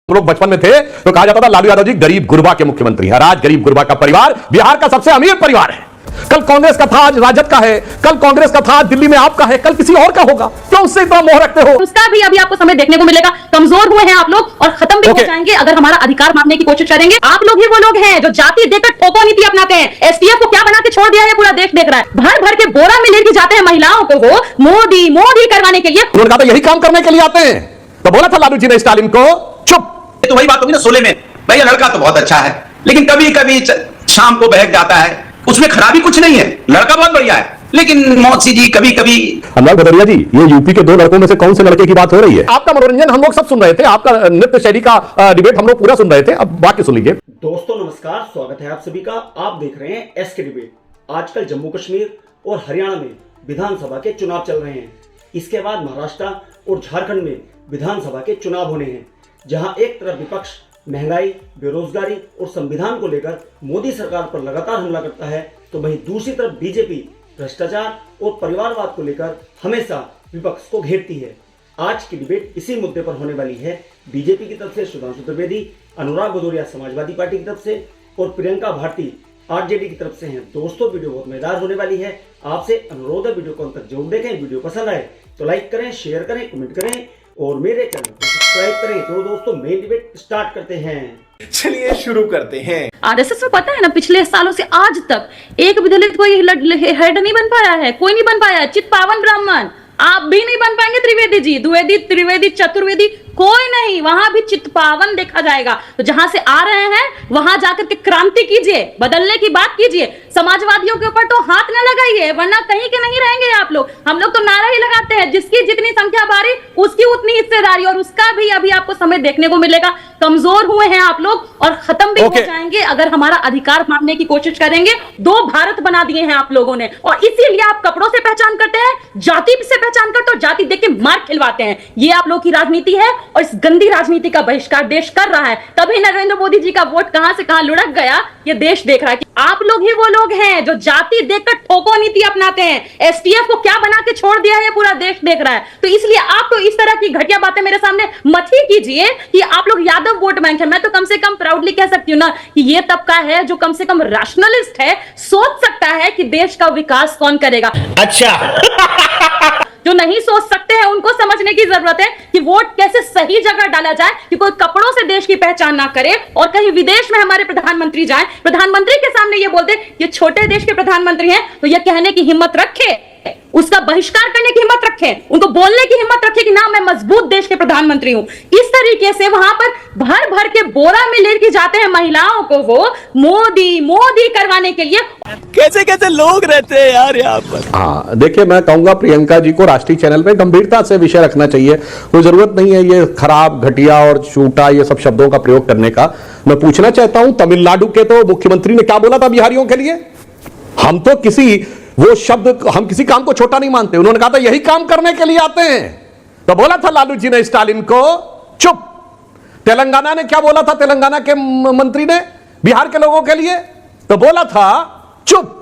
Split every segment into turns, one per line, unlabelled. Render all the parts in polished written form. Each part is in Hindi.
हम लोग बचपन में थे तो कहा जाता था लालू यादव जी गरीब गुरबा के मुख्यमंत्री हैं। आज गरीब गुरबा का परिवार बिहार का सबसे अमीर परिवार है। कल कांग्रेस का था, आज राजद का है, कल कांग्रेस का था, दिल्ली में आपका है, कल किसी और का होगा। क्यों उससे इतना मोह रखते हो?
उसका भी अभी आपको समय देखने को मिलेगा। कमजोर हुए हैं आप लोग और खत्म भी हो जाएंगे अगर हमारा अधिकार मांगने की कोशिश करेंगे। आप लोग ही वो लोग हैं जो जाति देकर ठोको नीति अपनाते हैं। एसटीएफ को क्या बना के छोड़ दिया है पूरा देश देख रहा है। भर भर के बोरा में लेके जाते हैं महिलाओं को वो मोदी मोदी करवाने के लिए।
उन्होंने कहा था यही काम करने के लिए आते हैं, तो बोला था लालू जी ने स्टालिन को चुप।
तो वही बात होगी ना सोले में, भैया लड़का तो बहुत अच्छा है लेकिन कभी कभी शाम को बहक जाता है, उसमें खराबी कुछ नहीं है, लड़का बहुत बढ़िया है लेकिन मौसी जी कभी कभी।
अनुराग भदौरिया जी, ये यूपी के दो लड़कों में से कौन से लड़के की बात हो रही है? आपका मनोरंजन हम लोग सब सुन रहे थे, आपका नृत्य शैली का डिबेट हम लोग पूरा सुन रहे थे, अब बाकी सुन लीजिए।
दोस्तों नमस्कार, स्वागत है आप सभी का। आप देख रहे हैं एसके डिबेट। आजकल जम्मू कश्मीर और हरियाणा में विधानसभा के चुनाव चल रहे हैं। इसके बाद महाराष्ट्र और झारखंड में विधानसभा के चुनाव होने हैं, जहां एक तरफ विपक्ष महंगाई, बेरोजगारी और संविधान को लेकर मोदी सरकार पर लगातार हमला करता है, तो वहीं दूसरी तरफ बीजेपी भ्रष्टाचार और परिवारवाद को लेकर हमेशा विपक्ष को घेरती है। आज की डिबेट इसी मुद्दे पर होने वाली है। बीजेपी की तरफ से सुधांशु त्रिवेदी, अनुराग भदौरिया समाजवादी पार्टी की तरफ से और प्रियंका भारती आरजेडी की तरफ से हैं। दोस्तों वीडियो बहुत मजेदार होने वाली है। आपसे अनुरोध है वीडियो को अंत तक जरूर देखें। वीडियो पसंद आए तो लाइक करें, शेयर करें, कमेंट करें और मेरे चैनल को सब्सक्राइब करें। तो दोस्तों मेन डिबेट स्टार्ट करते हैं।
चलिए शुरू करते हैं।
आरएसएस में पता है ना, पिछले सालों से आज तक एक भी दलित कोई हेड नहीं बन पाया है, कोई नहीं बन पाया। चित्पावन ब्राह्मण आप भी नहीं बन पाएंगे। त्रिवेदी जी, द्विवेदी, त्रिवेदी, चतुर्वेदी, कोई नहीं, वहां भी चित्पावन देखा जाएगा। तो जहां से आ रहे हैं वहां जाकर के क्रांति कीजिए, बदलने की बात कीजिए। समाजवादियों के ऊपर तो हाथ न लगाइए, वरना कहीं के नहीं रहेंगे आप लोग। हम लोग तो नारा ही लगाते हैं, जिसकी जितनी संख्या बारी उसकी उतनी हिस्सेदारी, और उसका भी अभी आपको समय देखने को मिलेगा। कमजोर हुए हैं आप लोग और खत्म भी हो जाएंगे अगर हमारा अधिकार मांगने की कोशिश करेंगे। दो भारत बना दिए हैं आप लोगों ने, और इसीलिए आप कपड़ों से पहचान करते हैं, जाति से पहचान करते हो, जाति देख के मार खिलवाते हैं। ये आप लोग की राजनीति है और इस गंदी राजनीति का बहिष्कार देश कर रहा है। तभी नरेंद्र मोदी जी का वोट कहां से कहां लुढ़क गया, ये देश देख रहा है। कि आप लोग ही वो लोग हैं जो जाति देखकर ठोको नीति अपनाते हैं। एसटीएफ को क्या बना के छोड़ दिया है पूरा देश देख रहा है। तो इसलिए आप तो इस तरह की घटिया बातें मेरे सामने मत ही कीजिए कि आप लोग यादव वोट बैंक है। मैं तो कम से कम प्राउडली कह सकती हूँ ना कि ये तबका है जो कम से कम रैशनलिस्ट है, सोच सकता है कि देश का विकास कौन करेगा।
अच्छा
जो नहीं सोच सकते हैं उनको समझने की जरूरत है कि वोट कैसे सही जगह डाला जाए, कि कोई कपड़ों से देश की पहचान ना करे और कहीं विदेश में हमारे प्रधानमंत्री जाएं, प्रधानमंत्री के सामने ये बोलते ये छोटे देश के प्रधानमंत्री हैं, तो ये कहने की हिम्मत रखे, उसका बहिष्कार करने की हिम्मत रखे, उनको बोलने की हिम्मत रखे कि ना मैं मजबूत देश के प्रधानमंत्री हूं। इस तरीके से वहां पर भर भर के बोरा में लेके जाते हैं महिलाओं को वो मोदी मोदी करवाने के लिए।
कैसे कैसे लोग रहते हैं यार यहाँ पर।
हाँ देखिए, मैं कहूंगा प्रियंका जी को राष्ट्रीय चैनल पे गंभीरता से विषय रखना चाहिए। कोई जरूरत नहीं है ये खराब, घटिया और झूठा ये सब शब्दों का प्रयोग करने का। मैं पूछना चाहता हूं, तमिलनाडु के तो मुख्यमंत्री ने क्या बोला था बिहारियों के लिए? हम तो वो शब्द, हम किसी काम को छोटा नहीं मानते। उन्होंने कहा था यही काम करने के लिए आते हैं, तो बोला था लालू जी ने स्टालिन को चुप। तेलंगाना ने क्या बोला था, तेलंगाना के मंत्री ने बिहार के लोगों के लिए, तो बोला था चुप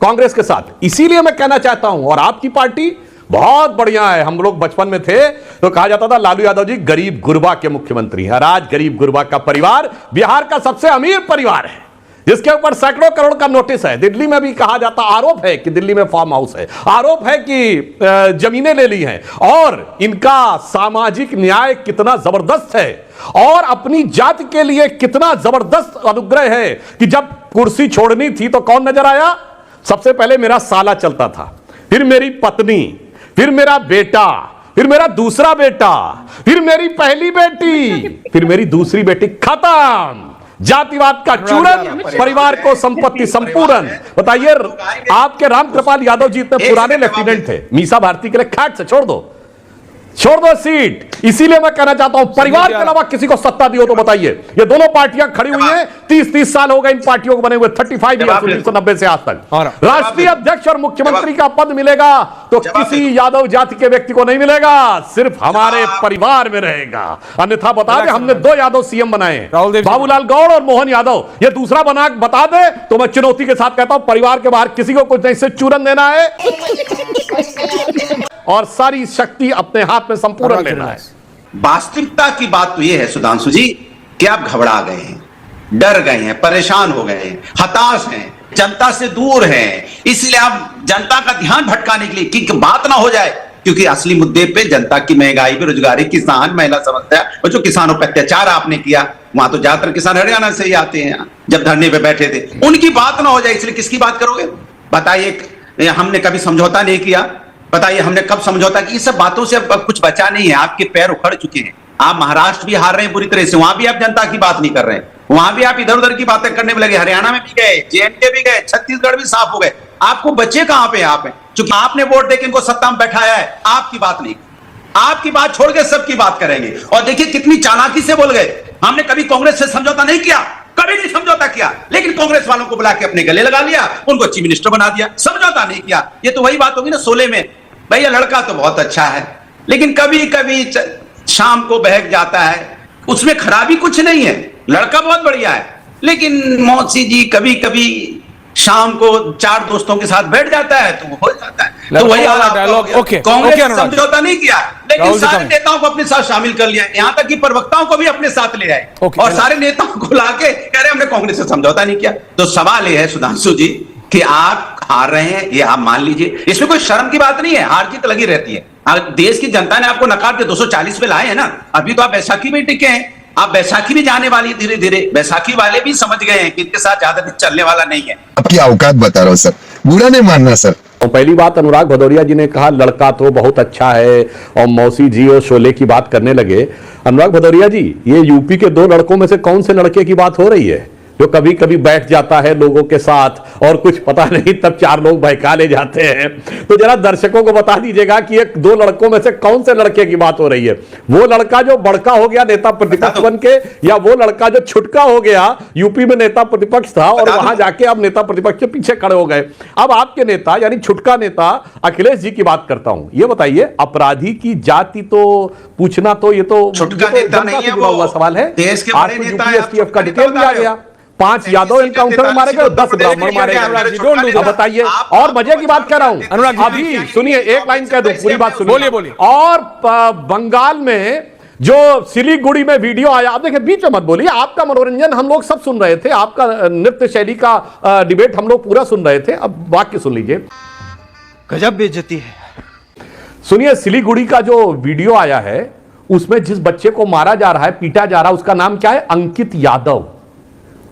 कांग्रेस के साथ। इसीलिए मैं कहना चाहता हूं, और आपकी पार्टी बहुत बढ़िया है। हम लोग बचपन में थे तो कहा जाता था लालू यादव जी गरीब गुरबा के मुख्यमंत्री हैं। आज गरीब गुरबा का परिवार बिहार का सबसे अमीर परिवार है, जिसके ऊपर सैकड़ों करोड़ का नोटिस है। दिल्ली में भी कहा जाता, आरोप है कि दिल्ली में फार्म हाउस है, आरोप है कि जमीनें ले ली हैं, और इनका सामाजिक न्याय कितना जबरदस्त है और अपनी जाति के लिए कितना जबरदस्त अनुग्रह है कि जब कुर्सी छोड़नी थी तो कौन नजर आया? सबसे पहले मेरा साला चलता था, फिर मेरी पत्नी, फिर मेरा बेटा, फिर मेरा दूसरा बेटा, फिर मेरी पहली बेटी, फिर मेरी दूसरी बेटी। खत्म, जातिवाद का चूरन, परिवार को संपत्ति संपूर्ण। बताइए, आपके रामकृपाल यादव जी इतने पुराने लेफ्टिनेंट थे, मीसा भारती के लिए खैट से छोड़ दो सीट। इसीलिए मैं कहना चाहता हूं, परिवार के अलावा किसी को सत्ता दी हो तो बताइए। ये दोनों पार्टियां खड़ी हुई हैं, 30-30 साल हो गए इन पार्टियों को बने हुए, 35 ईयर्स 1990 से आज तक। राष्ट्रीय अध्यक्ष और मुख्यमंत्री का पद मिलेगा तो किसी यादव जाति के व्यक्ति को नहीं मिलेगा, सिर्फ हमारे परिवार में रहेगा। अन्यथा बता दे, हमने 2 यादव सीएम बनाए, बाबूलाल गौड़ और मोहन यादव। ये दूसरा बना बता दे तो मैं चुनौती के साथ कहता हूं, परिवार के बाहर किसी को कुछ नहीं, से चूरन देना है और सारी शक्ति अपने हाथ में संपूर्ण लेना है।
वास्तविकता की बात तो यह है सुधांशु जी कि आप घबरा गए हैं, डर गए हैं, परेशान हो गए हैं, हताश हैं, जनता से दूर हैं, इसलिए आप जनता का ध्यान भटकाने के लिए कि बात ना हो जाए, क्योंकि असली मुद्दे पे जनता की महंगाई, बेरोजगारी, किसान, महिला समस्या और जो किसानों पर अत्याचार आपने किया, वहां तो ज्यादातर किसान हरियाणा से ही आते हैं, जब धरने पे बैठे थे, उनकी बात ना हो जाए, इसलिए किसकी बात करोगे? बताइए, हमने कभी समझौता नहीं किया, बताइए हमने कब समझौता किया? इस सब बातों से अब कुछ बचा नहीं है, आपके पैर उखड़ चुके हैं। आप महाराष्ट्र भी हार रहे हैं बुरी तरह से, वहां भी आप जनता की बात नहीं कर रहे हैं, वहां भी आप इधर उधर की बातें करने में लगे, हरियाणा में भी गए, जेएंडके भी गए, छत्तीसगढ़ भी साफ हो गए, आपको बचे कहां पे? आप हैं, क्योंकि आपने वोट देकर इनको सत्ता में बैठाया है, आपकी बात नहीं, आपकी बात छोड़ के सबकी बात करेंगे। और देखिए कितनी चालाकी से बोल गए, हमने कभी कांग्रेस से समझौता नहीं किया, कभी नहीं समझौता किया, लेकिन कांग्रेस वालों को बुला के अपने गले लगा लिया, उनको चीफ मिनिस्टर बना दिया, समझौता नहीं किया। ये तो वही बात होगी ना 16 में, भैया लड़का तो बहुत अच्छा है, लेकिन कभी कभी शाम को बहक जाता है, उसमें खराबी कुछ नहीं है, लड़का बहुत बढ़िया है, लेकिन मौसी जी कभी कभी शाम को 4 दोस्तों के साथ बैठ जाता है तो वो हो जाता है। तो वही
डायलॉग।
कांग्रेस समझौता नहीं किया, लेकिन सारे नेताओं को अपने साथ शामिल कर लिया, यहां तक कि प्रवक्ताओं को भी अपने साथ ले आए और सारे नेताओं को लाके कह रहे हमने कांग्रेस से समझौता नहीं किया। तो सवाल यह है सुधांशु जी कि आप हार रहे हैं, ये आप मान लीजिए, इसमें कोई शर्म की बात नहीं है, हार जीत लगी रहती है। देश की जनता ने आपको नकार के 240 पे लाए हैं ना, अभी तो आप बैसाखी में टिके हैं, आप बैसाखी भी जाने वाली धीरे धीरे, बैसाखी वाले भी समझ गए हैं कि इनके साथ ज्यादा दिन चलने वाला नहीं है।
आपकी औकात बता रहा हूँ सर, बुरा नहीं मानना सर।
तो पहली बात, अनुराग भदौरिया जी ने कहा लड़का तो बहुत अच्छा है और मौसी जी और शोले की बात करने लगे। अनुराग भदौरिया जी, ये यूपी के 2 लड़कों में से कौन से लड़के की बात हो रही है जो कभी कभी बैठ जाता है लोगों के साथ और कुछ पता नहीं तब 4 लोग बहका ले जाते हैं? तो जरा दर्शकों को बता दीजिएगा कि ये 2 लड़कों में से कौन से लड़के की बात हो रही है? वो लड़का जो बड़का हो गया नेता प्रतिपक्ष बन के, या वो लड़का जो छुटका हो गया यूपी में नेता प्रतिपक्ष था और वहां जाके अब नेता प्रतिपक्ष के पीछे खड़े हो गए? अब आपके नेता यानी छुटका नेता अखिलेश जी की बात करता हूं, ये बताइए, अपराधी की जाति तो पूछना तो ये तो
छुटका नेता नहीं है, वो
सवाल है।
देश के बड़े नेता हैं,
एसटीएफ का डिटेल दिया गया, 5 यादव एनकाउंटर में मारे गए, 10 ब्राह्मण मारे गए। अब बताइए, और मजे की बात कह रहा हूं अनुराग, अभी सुनिए, एक लाइन कह दो, पूरी बात सुनिए, बोलिए। और बंगाल में जो सिलीगुड़ी में वीडियो आया, आप देखिए बीच में मत बोलिए, आपका मनोरंजन हम लोग सब सुन रहे थे, आपका नृत्य शैली का डिबेट हम लोग पूरा सुन रहे थे, अब वाक्य सुन लीजिए।
गजब बेइज्जती है।
सुनिए, सिलीगुड़ी का जो वीडियो आया है उसमें जिस बच्चे को मारा जा रहा है, पीटा जा रहा है, उसका नाम क्या है? अंकित यादव।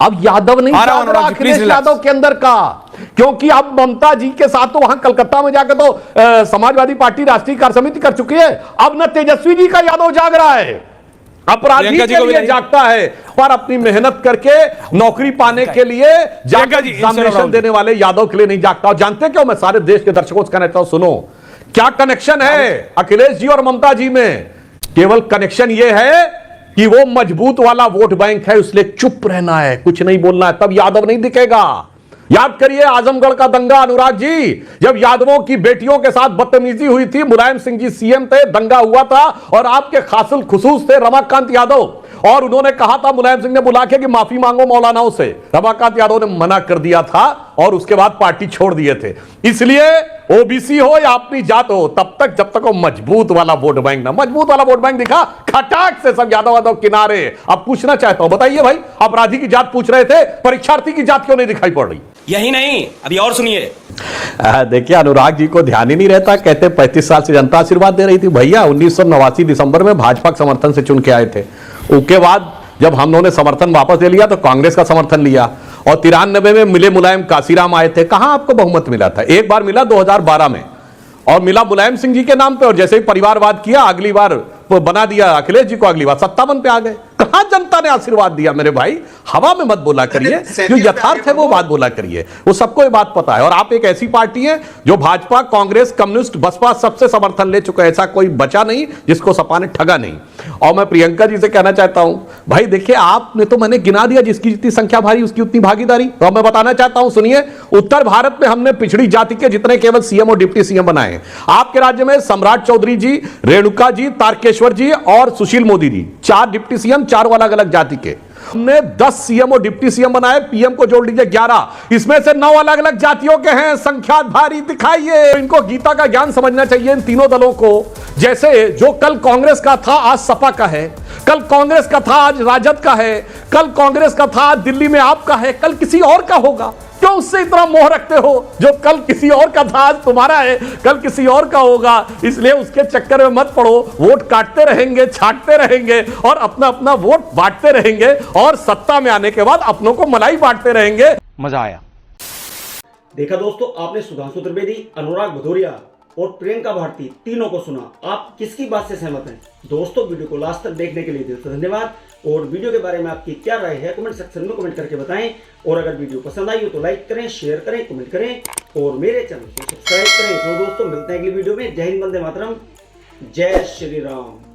अब यादव नहीं अखिलेश यादव के अंदर का, क्योंकि अब ममता जी के साथ तो वहां कलकत्ता में जाकर तो समाजवादी पार्टी राष्ट्रीय कार्य समिति कर चुकी है, अब न तेजस्वी जी का यादव जाग रहा है, अपराधी के लिए जागता है, पर अपनी मेहनत करके नौकरी पाने के लिए एग्जामिनेशन देने वाले यादव के लिए नहीं जागता। और जानते हैं क्यों? मैं सारे देश के दर्शकों से कहना चाहता हूं, सुनो क्या कनेक्शन है अखिलेश जी और ममता जी में। केवल कनेक्शन यह है कि वो मजबूत वाला वोट बैंक है, इसलिए चुप रहना है, कुछ नहीं बोलना है, तब यादव नहीं दिखेगा। याद करिए आजमगढ़ का दंगा अनुराग जी, जब यादवों की बेटियों के साथ बदतमीजी हुई थी, मुलायम सिंह जी सीएम थे, दंगा हुआ था और आपके खासिल खुसूस थे रमाकांत यादव, और उन्होंने कहा था, मुलायम सिंह ने बुला के कि माफी मांगो मौलानाओं से, रमाकांत यादव ने मना कर दिया था और उसके बाद पार्टी छोड़ दिए थे। इसलिए ओबीसी हो या अपनी जात हो, तब तक जब तक वो मजबूत वाला वोट बैंक ना, मजबूत वाला वोट बैंक दिखा, खटाक से सब यादव यादव किनारे। अब पूछना चाहता हूं, बताइए भाई, अपराधी की जात पूछ रहे थे, परीक्षार्थी की जात क्यों नहीं दिखाई पड़ रही?
यही नहीं, अभी और सुनिए।
देखिए अनुराग जी को ध्यान ही नहीं रहता, कहते 35 साल से जनता आशीर्वाद दे रही थी। भैया 1989 दिसंबर में भाजपा के समर्थन से चुन के आए थे, उसके बाद जब हम लोगों ने समर्थन वापस ले लिया तो कांग्रेस का समर्थन लिया, और 93 में मिले मुलायम काशीराम आए थे। कहां आपको बहुमत मिला था? एक बार मिला 2012 में, और मिला मुलायम सिंह जी के नाम पे, और जैसे ही परिवारवाद किया अगली बार बना दिया अखिलेश जी को, अगली बार 57 पे आ गए। कहां जनता ने आशीर्वाद दिया मेरे भाई? हवा में मत बोला करिए, जो यथार्थ है वो बात बोला करिए, वो सबको ये बात पता है। और आप एक ऐसी पार्टी है जो भाजपा, कांग्रेस, कम्युनिस्ट, बसपा सबसे समर्थन ले चुका है, ऐसा कोई बचा नहीं जिसको सपा ने ठगा नहीं। और मैं प्रियंका जी से कहना चाहता हूं, भाई देखिए आपने तो मैंने गिना दिया, जिसकी जितनी संख्या भारी उसकी उतनी भागीदारी। तो मैं बताना चाहता हूं, सुनिए, उत्तर भारत में हमने पिछड़ी जाति के जितने केवल सीएम और डिप्टी सीएम बनाए, आपके राज्य में सम्राट चौधरी जी, रेणुका जी, तारकेश्वर जी और सुशील मोदी जी, 4 डिप्टी सीएम, 4 अलग अलग जाति के। हमने 10 सीएम और डिप्टी सीएम बनाए, पीएम को जोड़ लीजिए 11, इसमें से 9 अलग अलग जातियों के हैं। संख्या भारी दिखाइए। इनको गीता का ज्ञान समझना चाहिए इन तीनों दलों को। जैसे जो कल कांग्रेस का था आज सपा का है, कल कांग्रेस का था आज राजद का है, कल कांग्रेस का था आज दिल्ली में आपका है, कल किसी और का होगा। क्यों उससे इतना मोह रखते हो? जो कल किसी और का था आज तुम्हारा है, कल किसी और का होगा। इसलिए उसके चक्कर में मत पड़ो। वोट काटते रहेंगे, छांटते रहेंगे और अपना अपना वोट बांटते रहेंगे और सत्ता में आने के बाद अपनों को मलाई बांटते रहेंगे।
मजा आया।
देखा दोस्तों, आपने सुधांशु त्रिवेदी, अनुराग भदौरिया और प्रियंका भारती तीनों को सुना। आप किसकी बात से सहमत हैं? दोस्तों, वीडियो को लास्ट तक देखने के लिए दिल से धन्यवाद। और वीडियो के बारे में आपकी क्या राय है कमेंट सेक्शन में कमेंट करके बताएं। और अगर वीडियो पसंद आई हो तो लाइक करें, शेयर करें, कमेंट करें और मेरे चैनल को सब्सक्राइब करें। तो दोस्तों, मिलते हैं अगली वीडियो में। जय हिंद, वंदे मातरम, जय श्री राम।